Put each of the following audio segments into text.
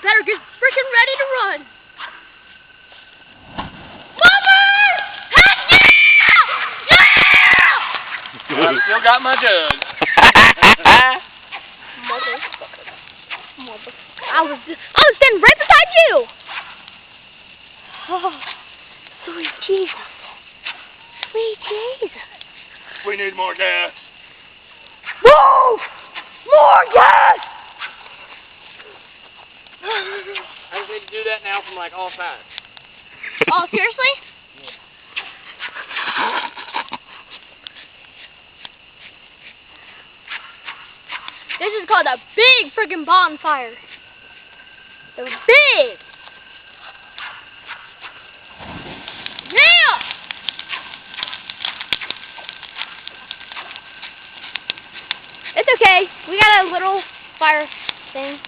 better get freaking ready to run. Mother! Heck yeah! Yeah! I still got my jug. Mother. I was standing right beside you. Oh, sweet Jesus. Sweet Jesus. We need more gas. Move! More gas! I just need to do that now from like all sides. Oh, seriously? This is called a big friggin' bonfire. They're big. Yeah! It's okay. We got a little fire thing.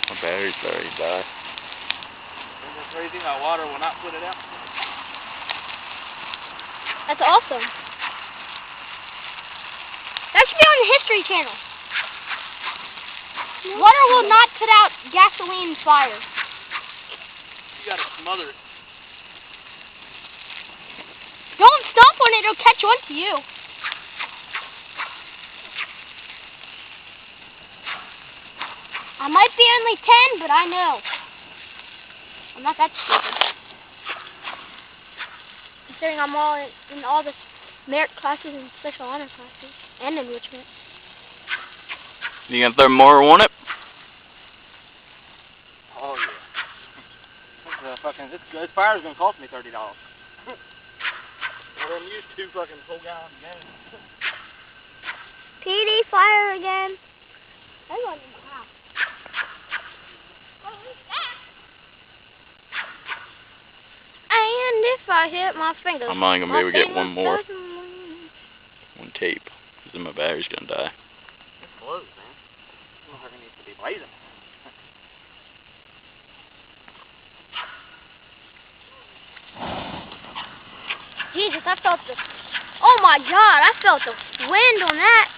My battery's already died. Isn't that crazy? My water will not put it out. That's awesome. That should be on the History Channel. Water will not put out gasoline fire. You gotta smother it. Don't stomp on it, it'll catch on to you. I might be only 10, but I know. I'm not that stupid. Considering I'm all in all the merit classes and special honor classes and enrichment. You gonna throw more on it? Oh yeah. This fire's gonna cost me $30. I done used 2 fucking full gallons of gas. PD fire again. I want in the house. And if I hit my finger, I'm only gonna be able to get one more. One tape. Because then my battery's gonna die. It's blows, man. This motherfucker needs to be blazing. Jesus, I felt the... Oh my God, I felt the wind on that.